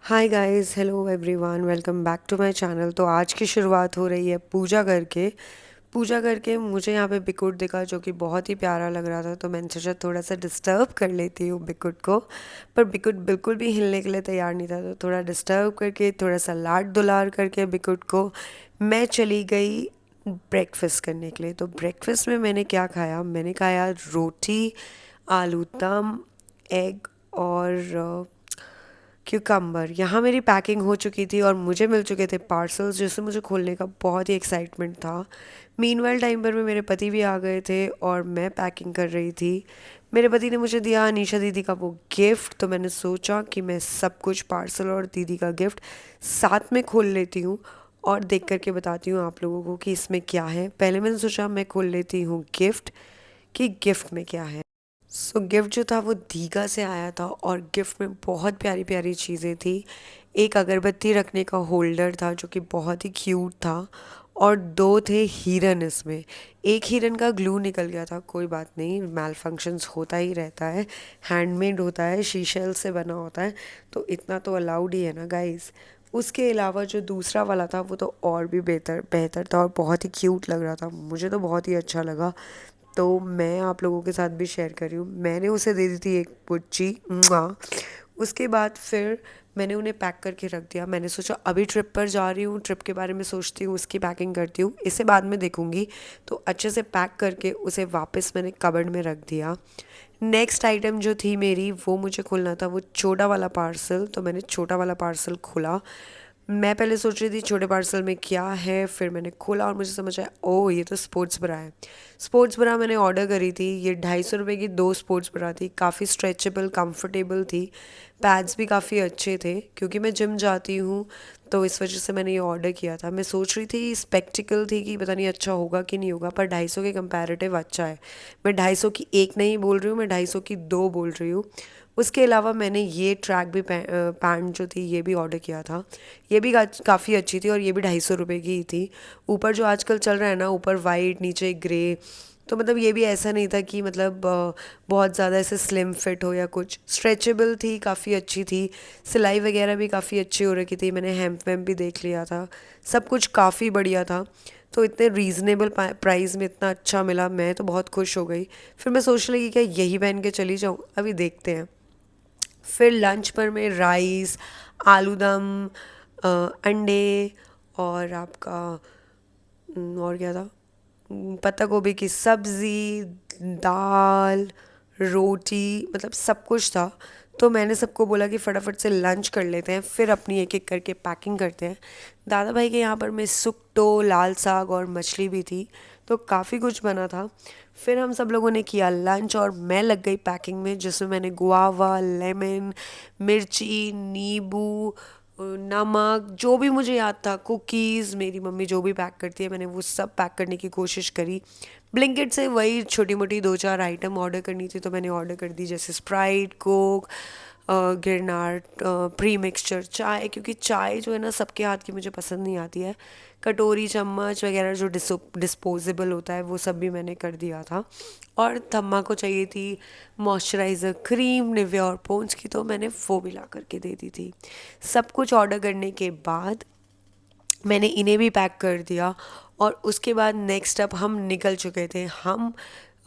Hi guys, hello everyone, welcome back to my channel. तो आज की शुरुआत हो रही है पूजा करके मुझे यहाँ पे बिकुट दिखा जो कि बहुत ही प्यारा लग रहा था। तो मैंने सोचा थोड़ा सा डिस्टर्ब कर लेती हूँ बिकुट को। पर बिकुट बिल्कुल भी हिलने के लिए तैयार नहीं था, तो थोड़ा डिस्टर्ब करके, थोड़ा सा लाड दुलार करके बिकुट को मैं चली गई ब्रेकफास्ट करने के लिए। तो ब्रेकफास्ट में मैंने क्या खाया? मैंने खाया रोटी, आलू दम, एग और क्यूकम्बर। यहाँ मेरी पैकिंग हो चुकी थी और मुझे मिल चुके थे पार्सल्स, जिससे मुझे खोलने का बहुत ही एक्साइटमेंट था। मीनवाइल टाइम पर में मेरे पति भी आ गए थे और मैं पैकिंग कर रही थी। मेरे पति ने मुझे दिया अनीशा दीदी का वो गिफ्ट, तो मैंने सोचा कि मैं सब कुछ पार्सल और दीदी का गिफ्ट साथ में खोल लेती हूँ और देख करके बताती हूँ आप लोगों को कि इसमें क्या है। पहले मैंने सोचा मैं खोल लेती हूँ गिफ्ट, कि गिफ्ट में क्या है। गिफ्ट जो था वो दीघा से आया था और गिफ्ट में बहुत प्यारी प्यारी चीज़ें थी। एक अगरबत्ती रखने का होल्डर था जो कि बहुत ही क्यूट था, और दो थे हिरन इसमें। एक हिरन का ग्लू निकल गया था, कोई बात नहीं, मैल फंक्शंस होता ही रहता है। हैंडमेड होता है, शीशेल से बना होता है, तो इतना तो अलाउड ही है ना गाइस। उसके अलावा जो दूसरा वाला था वो तो और भी बेहतर बेहतर था और बहुत ही क्यूट लग रहा था, मुझे तो बहुत ही अच्छा लगा। तो मैं आप लोगों के साथ भी शेयर कर रही हूँ। मैंने उसे दे दी थी एक पुच्ची मुआ। उसके बाद फिर मैंने उन्हें पैक करके रख दिया। मैंने सोचा अभी ट्रिप पर जा रही हूँ, ट्रिप के बारे में सोचती हूँ, उसकी पैकिंग करती हूँ, इसे बाद में देखूँगी। तो अच्छे से पैक करके उसे वापस मैंने कबर्ड में रख दिया। नेक्स्ट आइटम जो थी मेरी, वो मुझे खोलना था वो छोटा वाला पार्सल। तो मैंने छोटा वाला पार्सल खोला। मैं पहले सोच रही थी छोटे पार्सल में क्या है, फिर मैंने खोला और मुझे समझ आया, ओह ये तो स्पोर्ट्स ब्रा है। स्पोर्ट्स ब्रा मैंने ऑर्डर करी थी, ये 250 रुपये की दो स्पोर्ट्स ब्रा थी, काफ़ी स्ट्रेचेबल कंफर्टेबल थी। पैड्स भी काफ़ी अच्छे थे, क्योंकि मैं जिम जाती हूँ तो इस वजह से मैंने ये ऑर्डर किया था। मैं सोच रही थी स्पेक्टिकल थी कि पता नहीं अच्छा होगा कि नहीं होगा, पर 250 के कंपैरेटिव अच्छा है। मैं 250 की एक नहीं बोल रही हूँ, मैं 250 की दो बोल रही हूँ। उसके अलावा मैंने ये ट्रैक भी पैंट जो थी ये भी ऑर्डर किया था। ये भी काफ़ी अच्छी थी और ये भी 250 रुपये की ही थी। ऊपर जो आजकल चल रहा है ना, ऊपर वाइट नीचे ग्रे, तो मतलब ये भी ऐसा नहीं था कि मतलब बहुत ज़्यादा ऐसे स्लिम फिट हो या कुछ। स्ट्रेचेबल थी, काफ़ी अच्छी थी। सिलाई वगैरह भी काफ़ी अच्छी हो रखी थी, मैंने हेम्प वेम्प भी देख लिया था। सब कुछ काफ़ी बढ़िया था। तो इतने रीज़नेबल प्राइस में इतना अच्छा मिला, मैं तो बहुत खुश हो गई। फिर मैं सोच लगी क्या यही पहन के चली जाऊँ, अभी देखते हैं। फिर लंच पर मैं राइस, आलू दम, अंडे और आपका और क्या था, पत्ता गोभी की सब्ज़ी, दाल, रोटी, मतलब सब कुछ था। तो मैंने सबको बोला कि फटाफट से लंच कर लेते हैं, फिर अपनी एक एक करके पैकिंग करते हैं। दादा भाई के यहाँ पर मैं सुक्टो, लाल साग और मछली भी थी, तो काफ़ी कुछ बना था। फिर हम सब लोगों ने किया लंच और मैं लग गई पैकिंग में, जिसमें मैंने गुआवा, लेमन, मिर्ची, नींबू, नमक, जो भी मुझे याद था, कुकीज़, मेरी मम्मी जो भी पैक करती है मैंने वो सब पैक करने की कोशिश करी। ब्लिंकिट से वही छोटी मोटी दो चार आइटम ऑर्डर करनी थी तो मैंने ऑर्डर कर दी, जैसे Sprite, Coke, Girnar, pre mixture चाय, क्योंकि चाय जो है ना सबके हाथ की मुझे पसंद नहीं आती है। कटोरी चम्मच वगैरह जो डिस्पोजेबल होता है वो सब भी मैंने कर दिया था। और थम्मा को चाहिए थी मॉइस्चराइज़र क्रीम निविया और पोंड्स की, तो मैंने वो भी ला करके दे दी थी। सब कुछ ऑर्डर करने के बाद मैंने इन्हें भी पैक कर दिया और उसके बाद नेक्स्ट अप हम निकल चुके थे। हम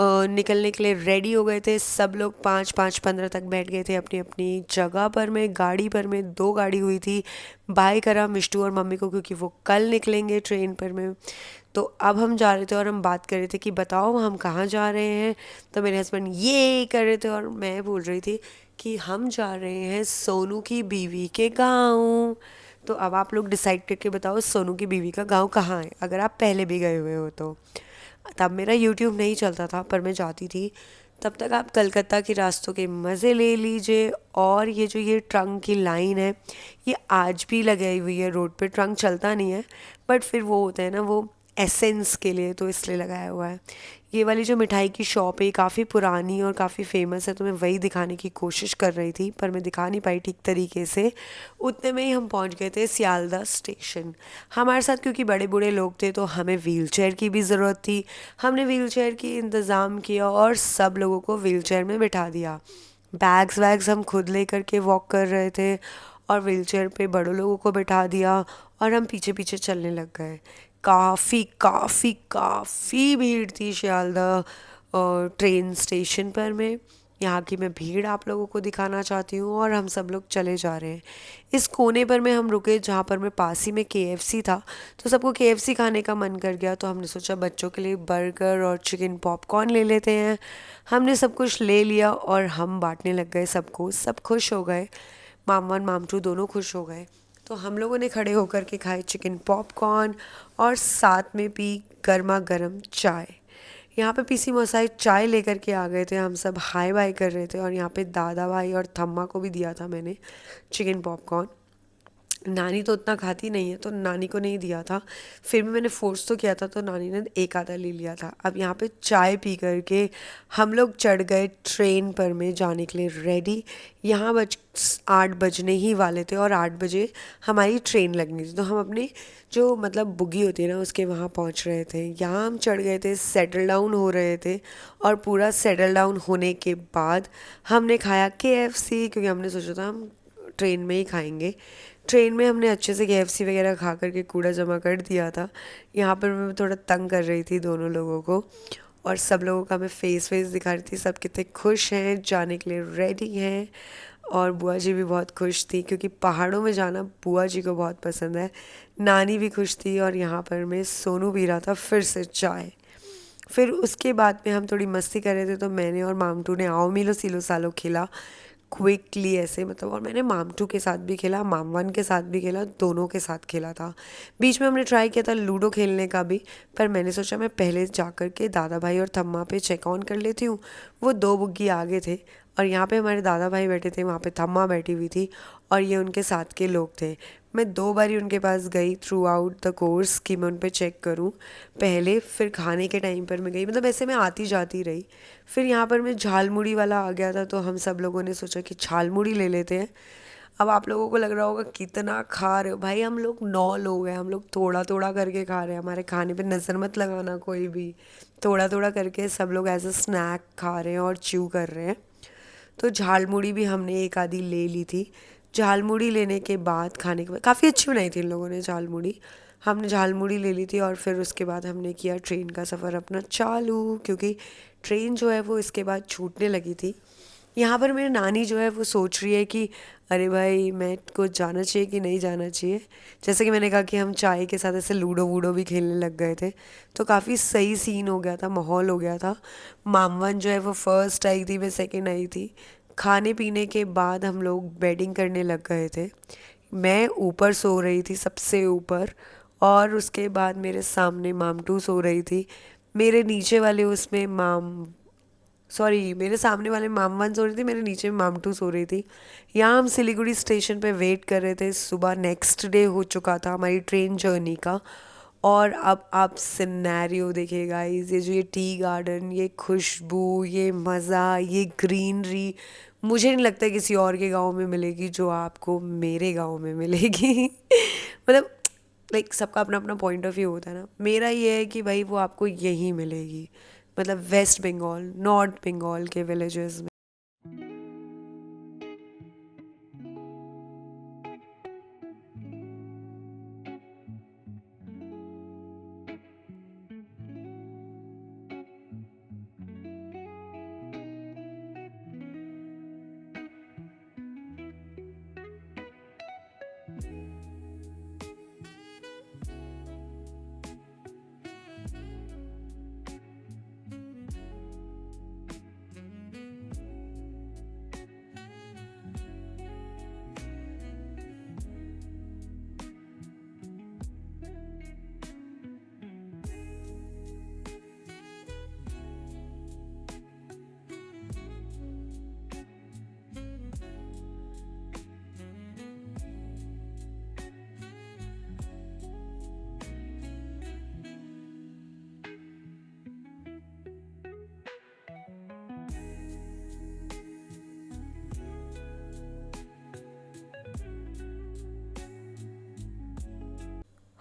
निकलने के लिए रेडी हो गए थे, सब लोग 5 5 15 तक बैठ गए थे अपनी अपनी जगह पर। में गाड़ी पर में दो गाड़ी हुई थी, बाय करा मिष्टू और मम्मी को, क्योंकि वो कल निकलेंगे ट्रेन पर में। तो अब हम जा रहे थे और हम बात कर रहे थे कि बताओ हम कहाँ जा रहे हैं। तो मेरे हस्बैंड ये कर रहे थे और मैं बोल रही थी कि हम जा रहे हैं सोनू की बीवी के गाँव। तो अब आप लोग डिसाइड करके बताओ सोनू की बीवी का गांव कहाँ है, अगर आप पहले भी गए हुए हो तो। तब मेरा यूट्यूब नहीं चलता था पर मैं जाती थी। तब तक आप कलकत्ता के रास्तों के मज़े ले लीजिए। और ये जो ये ट्रंक की लाइन है, ये आज भी लगाई हुई है रोड पे। ट्रंक चलता नहीं है, बट फिर वो होता है ना वो एसेंस के लिए, तो इसलिए लगाया हुआ है। ये वाली जो मिठाई की शॉप है काफ़ी पुरानी और काफ़ी फेमस है, तो मैं वही दिखाने की कोशिश कर रही थी पर मैं दिखा नहीं पाई ठीक तरीके से। उतने में ही हम पहुंच गए थे सियालदा स्टेशन। हमारे साथ क्योंकि बड़े बूढ़े लोग थे तो हमें व्हीलचेयर की भी ज़रूरत थी। हमने व्हीलचेयर की इंतज़ाम किया और सब लोगों को व्हीलचेयर में बिठा दिया। बैग्स वैग्स हम खुद ले करके वॉक कर रहे थे और व्हीलचेयर पे बड़ों लोगों को बिठा दिया और हम पीछे पीछे चलने लग गए। काफ़ी काफ़ी काफ़ी भीड़ थी शियालदह ट्रेन स्टेशन पर। मैं यहाँ की मैं भीड़ आप लोगों को दिखाना चाहती हूँ और हम सब लोग चले जा रहे हैं। इस कोने पर में हम रुके जहाँ पर मैं पास ही में केएफसी था, तो सबको केएफसी खाने का मन कर गया, तो हमने सोचा बच्चों के लिए बर्गर और चिकन पॉपकॉर्न ले लेते हैं। हमने सब कुछ ले लिया और हम बांटने लग गए सबको। सब खुश हो गए, माम वन माम टू दोनों खुश हो गए। तो हम लोगों ने खड़े होकर के खाए चिकन पॉपकॉर्न और साथ में पी गर्मा गर्म चाय। यहाँ पे पीसी मोसाई चाय लेकर के आ गए थे, हम सब हाय बाय कर रहे थे और यहाँ पे दादा भाई और थम्मा को भी दिया था मैंने चिकन पॉपकॉर्न। नानी तो उतना खाती नहीं है तो नानी को नहीं दिया था, फिर भी मैंने फोर्स तो किया था तो नानी ने एक आधा ले लिया था। अब यहाँ पे चाय पी करके हम लोग चढ़ गए ट्रेन पर में जाने के लिए रेडी। यहाँ 8 बजने ही वाले थे और 8 बजे हमारी ट्रेन लगनी थी, तो हम अपनी जो मतलब बुगी होती है ना उसके वहाँ पहुँच रहे थे। यहाँ हम चढ़ गए थे, सेटल डाउन हो रहे थे और पूरा सेटल डाउन होने के बाद हमने खाया केएफसी, क्योंकि हमने सोचा था हम ट्रेन में ही खाएंगे। ट्रेन में हमने अच्छे से केएफसी वगैरह खा करके कूड़ा जमा कर दिया था। यहाँ पर मैं थोड़ा तंग कर रही थी दोनों लोगों को और सब लोगों का मैं फेस वेस दिखा रही थी। सब कितने खुश हैं, जाने के लिए रेडी हैं। और बुआ जी भी बहुत खुश थी क्योंकि पहाड़ों में जाना बुआ जी को बहुत पसंद है। नानी भी खुश थी और यहाँ पर मैं सोनू पी रहा था फिर से चाय। फिर उसके बाद में हम थोड़ी मस्ती कर रहे थे तो मैंने और मामटू ने आओ मिलो सिलो सालो खेला क्विकली ऐसे, मतलब। और मैंने मामटू के साथ भी खेला, मामवन के साथ भी खेला, दोनों के साथ खेला था। बीच में हमने ट्राई किया था लूडो खेलने का भी, पर मैंने सोचा मैं पहले जा कर के दादा भाई और थम्मा पे चेक ऑन कर लेती हूँ। वो 2 बुग्गी आगे थे और यहाँ पे हमारे दादा भाई बैठे थे, वहाँ पे थम्मा बैठी हुई थी और ये उनके साथ के लोग थे। मैं 2 बारी उनके पास गई थ्रू आउट द कोर्स कि मैं उन पे चेक करूं पहले, फिर खाने के टाइम पर मैं गई, मतलब ऐसे मैं आती जाती रही। फिर यहाँ पर मैं झालमुड़ी वाला आ गया था तो हम सब लोगों ने सोचा कि झालमुड़ी ले लेते हैं। अब आप लोगों को लग रहा होगा कितना खा रहे हो भाई, हम लोग 9 लोग हैं, हम लोग थोड़ा थोड़ा करके खा रहे हैं। हमारे खाने पे नज़र मत लगाना कोई भी, थोड़ा थोड़ा करके सब लोग एज अ स्नैक खा रहे हैं और च्यू कर रहे हैं। तो झालमुड़ी भी हमने एक आधी ले ली थी। झालमुड़ी लेने के बाद खाने के बाद काफ़ी अच्छी बनाई थी इन लोगों ने झालमुड़ी। हमने झालमुड़ी ले ली थी और फिर उसके बाद हमने किया ट्रेन का सफ़र अपना चालू, क्योंकि ट्रेन जो है वो इसके बाद छूटने लगी थी। यहाँ पर मेरी नानी जो है वो सोच रही है कि अरे भाई मैं को जाना चाहिए कि नहीं जाना चाहिए। जैसे कि मैंने कहा कि हम चाय के साथ ऐसे लूडो वूडो भी खेलने लग गए थे, तो काफ़ी सही सीन हो गया था, माहौल हो गया था। मामवन जो है वो फर्स्ट आई थी, मैं सेकंड आई थी। खाने पीने के बाद हम लोग बेडिंग करने लग गए थे। मैं ऊपर सो रही थी सबसे ऊपर और उसके बाद मेरे सामने मामटू सो रही थी। मेरे नीचे वाले उसमें सॉरी, मेरे सामने वाले मामवन सो रही थी, मेरे नीचे मामटू सो रही थी। यहाँ हम सिलीगुड़ी स्टेशन पे वेट कर रहे थे। सुबह नेक्स्ट डे हो चुका था हमारी ट्रेन जर्नी का। और अब आप सिनेरियो देखिए गाइस, ये जो ये टी गार्डन, ये खुशबू, ये मज़ा, ये ग्रीनरी मुझे नहीं लगता किसी और के गांव में मिलेगी जो आपको मेरे गांव में मिलेगी। मतलब लाइक सबका अपना अपना पॉइंट ऑफ व्यू होता है ना, मेरा ये है कि भाई वो आपको यहीं मिलेगी, मतलब वेस्ट बंगाल नॉर्थ बंगाल के विलेजेस में।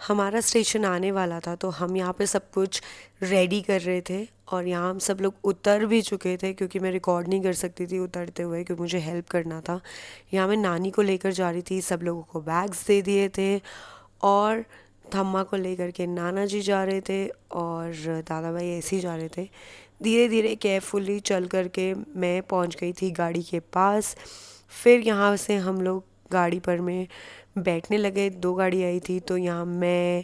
हमारा स्टेशन आने वाला था, तो हम यहाँ पे सब कुछ रेडी कर रहे थे और यहाँ हम सब लोग उतर भी चुके थे, क्योंकि मैं रिकॉर्ड नहीं कर सकती थी उतरते हुए क्योंकि मुझे हेल्प करना था। यहाँ मैं नानी को लेकर जा रही थी, सब लोगों को बैग्स दे दिए थे और थम्मा को लेकर के नाना जी जा रहे थे और दादा भाई ऐसे ही जा रहे थे। धीरे धीरे केयरफुली चल करके मैं पहुंच गई थी गाड़ी के पास। फिर यहाँ से हम लोग गाड़ी पर में बैठने लगे। दो गाड़ी आई थी, तो यहाँ मैं,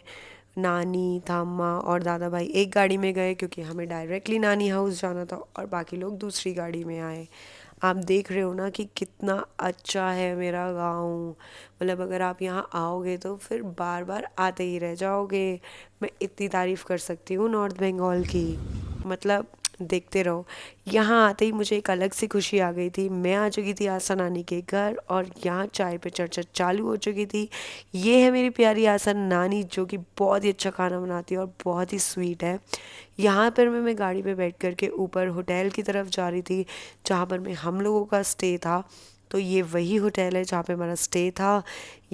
नानी, थम्मा और दादा भाई एक गाड़ी में गए क्योंकि हमें डायरेक्टली नानी हाउस जाना था, और बाकी लोग दूसरी गाड़ी में आए। आप देख रहे हो ना कि कितना अच्छा है मेरा गाँव। मतलब अगर आप यहाँ आओगे तो फिर बार बार आते ही रह जाओगे। मैं इतनी तारीफ़ कर सकती हूँ नॉर्थ बंगाल की, मतलब देखते रहो। यहाँ आते ही मुझे एक अलग सी खुशी आ गई थी। मैं आ चुकी थी आसा नानी के घर और यहाँ चाय पे चर्चा चालू हो चुकी थी। ये है मेरी प्यारी आसा नानी, जो कि बहुत ही अच्छा खाना बनाती है और बहुत ही स्वीट है। यहाँ पर मैं गाड़ी पे बैठ कर के ऊपर होटल की तरफ जा रही थी जहाँ पर मैं हम लोगों का स्टे था। तो ये वही होटल है जहाँ पे हमारा स्टे था।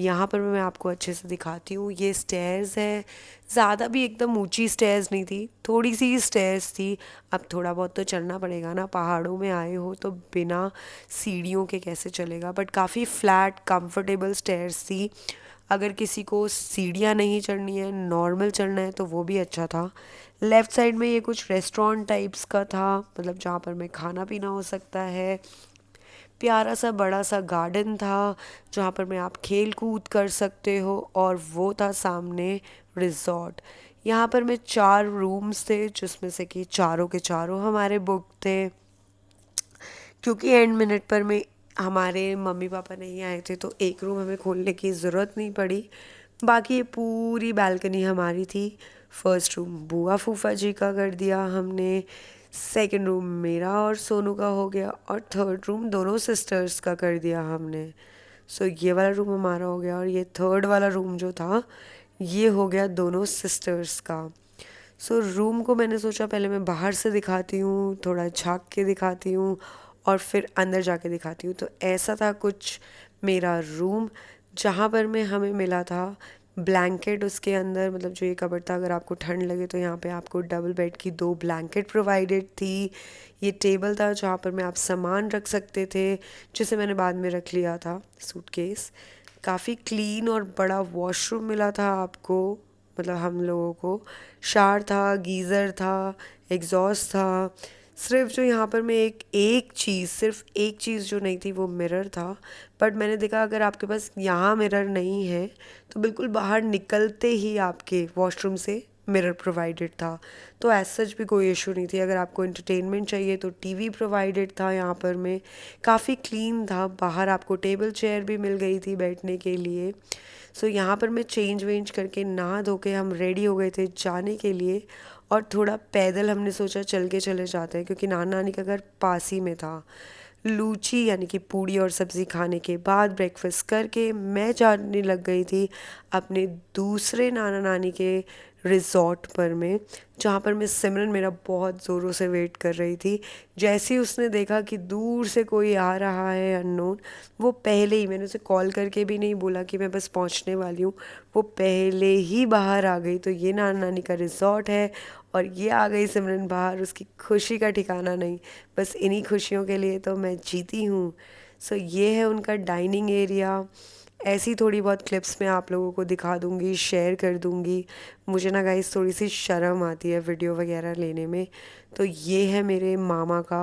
यहाँ पर मैं आपको अच्छे से दिखाती हूँ। ये स्टेयर्स है, ज़्यादा भी एकदम ऊंची स्टेयर्स नहीं थी, थोड़ी सी स्टेयर्स थी। अब थोड़ा बहुत तो चलना पड़ेगा ना, पहाड़ों में आए हो तो बिना सीढ़ियों के कैसे चलेगा। बट काफ़ी फ्लैट कंफर्टेबल स्टेयर्स थी। अगर किसी को सीढ़ियाँ नहीं चढ़नी है, नॉर्मल चढ़ना है, तो वो भी अच्छा था। लेफ़्ट साइड में ये कुछ रेस्टोरेंट टाइप्स का था, मतलब जहाँ पर मैं खाना पीना हो सकता है। प्यारा सा बड़ा सा गार्डन था जहाँ पर मैं आप खेल कूद कर सकते हो, और वो था सामने रिजॉर्ट। यहाँ पर मैं 4 रूम्स थे जिसमें से कि चारों के चारों हमारे बुक थे, क्योंकि एंड मिनट पर में हमारे मम्मी पापा नहीं आए थे तो एक रूम हमें खोलने की ज़रूरत नहीं पड़ी। बाकी ये पूरी बालकनी हमारी थी। फर्स्ट रूम बुआ फूफा जी का कर दिया हमने, सेकंड रूम मेरा और सोनू का हो गया, और थर्ड रूम दोनों सिस्टर्स का कर दिया हमने। सो ये वाला रूम हमारा हो गया, और ये थर्ड वाला रूम जो था ये हो गया दोनों सिस्टर्स का। सो रूम को मैंने सोचा पहले मैं बाहर से दिखाती हूँ, थोड़ा झांक के दिखाती हूँ और फिर अंदर जाके दिखाती हूँ। तो ऐसा था कुछ मेरा रूम, जहाँ पर में हमें मिला था ब्लैंकेट उसके अंदर। मतलब जो ये कबर्ड था, अगर आपको ठंड लगे तो यहाँ पे आपको डबल बेड की 2 ब्लैंकेट प्रोवाइडेड थी। ये टेबल था जहाँ पर में आप सामान रख सकते थे, जिसे मैंने बाद में रख लिया था, सूटकेस। काफ़ी क्लीन और बड़ा वॉशरूम मिला था आपको, मतलब हम लोगों को। शावर था, गीज़र था, एग्जॉस्ट था। सिर्फ जो यहाँ पर मैं एक एक चीज़, सिर्फ एक चीज़ जो नहीं थी वो मिरर था। बट मैंने देखा अगर आपके पास यहाँ मिरर नहीं है तो बिल्कुल बाहर निकलते ही आपके वॉशरूम से मिरर प्रोवाइडेड था। तो एज सच भी कोई इशू नहीं थी। अगर आपको एंटरटेनमेंट चाहिए तो टीवी प्रोवाइडेड था यहाँ पर में। काफ़ी क्लीन था। बाहर आपको टेबल चेयर भी मिल गई थी बैठने के लिए। सो यहाँ पर मैं चेंज वेंज करके नहा धो के हम रेडी हो गए थे जाने के लिए, और थोड़ा पैदल हमने सोचा चल के चले जाते हैं क्योंकि नाना नानी का घर पास ही में था। लूची यानी कि पूड़ी और सब्ज़ी खाने के बाद ब्रेकफास्ट करके मैं जाने लग गई थी अपने दूसरे नाना नानी के रिजॉर्ट पर में, जहाँ पर मैं सिमरन मेरा बहुत ज़ोरों से वेट कर रही थी। जैसे ही उसने देखा कि दूर से कोई आ रहा है अननोन, वो पहले ही, मैंने उसे कॉल करके भी नहीं बोला कि मैं बस पहुँचने वाली हूँ, वो पहले ही बाहर आ गई। तो ये नाना नानी का रिजॉर्ट है और ये आ गई सिमरन बाहर। उसकी खुशी का ठिकाना नहीं। बस इन्हीं खुशियों के लिए तो मैं जीती हूँ। सो ये है उनका डाइनिंग एरिया। ऐसी थोड़ी बहुत क्लिप्स मैं आप लोगों को दिखा दूँगी, शेयर कर दूँगी। मुझे ना गाइस थोड़ी सी शर्म आती है वीडियो वगैरह लेने में। तो ये है मेरे मामा का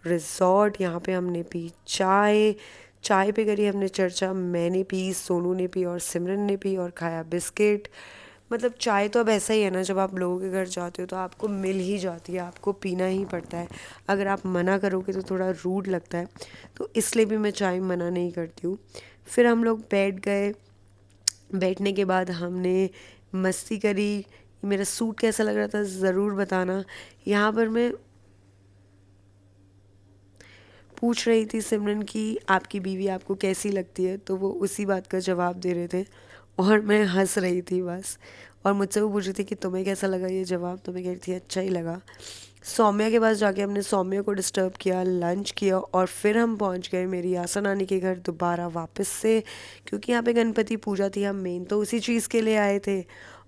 रिजॉर्ट। यहाँ पे हमने पी चाय, चाय पे करी हमने चर्चा। मैंने पी, सोनू ने पी और सिमरन ने पी, और खाया बिस्किट। मतलब चाय तो अब ऐसा ही है ना, जब आप लोगों के घर जाते हो तो आपको मिल ही जाती है, आपको पीना ही पड़ता है। अगर आप मना करोगे तो थोड़ा रूड लगता है, तो इसलिए भी मैं चाय मना नहीं करती हूँ। फिर हम लोग बैठ गए। बैठने के बाद हमने मस्ती करी। मेरा सूट कैसा लग रहा था ज़रूर बताना। यहाँ पर मैं पूछ रही थी सिमरन की आपकी बीवी आपको कैसी लगती है, तो वो उसी बात का जवाब दे रहे थे और मैं हंस रही थी बस। और मुझसे वो पूछ रही थी कि तुम्हें कैसा लगा ये जवाब, तो मैं कह रही थी अच्छा ही लगा। सौम्या के पास जाके हमने सौम्या को डिस्टर्ब किया, लंच किया, और फिर हम पहुंच गए मेरी आसा नानी के घर दोबारा वापस से, क्योंकि यहाँ पे गणपति पूजा थी। हम मेन तो उसी चीज़ के लिए आए थे।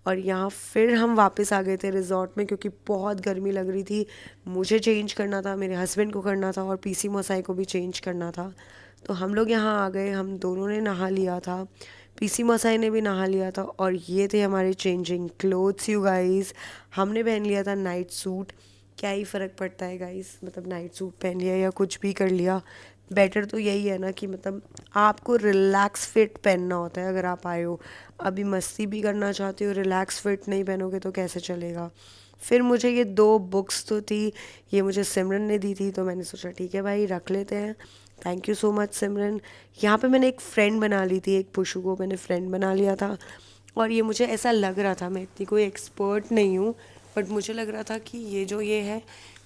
और यहाँ फिर हम वापस आ गए थे रिजॉर्ट में, क्योंकि बहुत गर्मी लग रही थी। मुझे चेंज करना था, मेरे हस्बैंड को करना था और पीसी मोसाई को भी चेंज करना था। तो हम लोग यहाँ आ गए, हम दोनों ने नहा लिया था, पीसी मोसाई ने भी नहा लिया था, और ये थे हमारे चेंजिंग क्लोथ्स यू गाइस। हमने पहन लिया था नाइट सूट। क्या ही फ़र्क पड़ता है गाइस, मतलब नाइट सूट पहन लिया या कुछ भी कर लिया, बेटर तो यही है ना कि मतलब आपको रिलैक्स फिट पहनना होता है। अगर आप आए हो अभी मस्ती भी करना चाहते हो, रिलैक्स फिट नहीं पहनोगे तो कैसे चलेगा। फिर मुझे ये 2 बुक्स तो थी, ये मुझे सिमरन ने दी थी, तो मैंने सोचा ठीक है भाई रख लेते हैं। थैंक यू सो मच सिमरन। यहाँ पे मैंने एक फ्रेंड बना ली थी, एक पुशु को मैंने फ्रेंड बना लिया था। और ये मुझे ऐसा लग रहा था, मैं इतनी कोई एक्सपर्ट नहीं हूँ, बट मुझे लग रहा था कि ये है,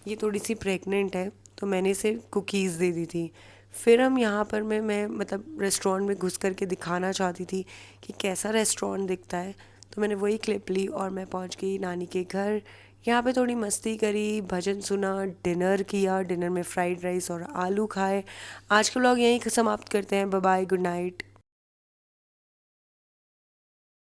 ये थोड़ी सी प्रेग्नेंट है, तो मैंने इसे कुकीज़ दे दी थी। फिर हम यहाँ पर मैं मतलब रेस्टोरेंट में घुस करके दिखाना चाहती थी कि कैसा रेस्टोरेंट दिखता है, तो मैंने वही क्लिप ली और मैं पहुँच गई नानी के घर। यहाँ पे थोड़ी मस्ती करी, भजन सुना, डिनर किया, डिनर में फ्राइड राइस और आलू खाए। आज के व्लॉग यहीं समाप्त करते हैं। Bye bye, good night.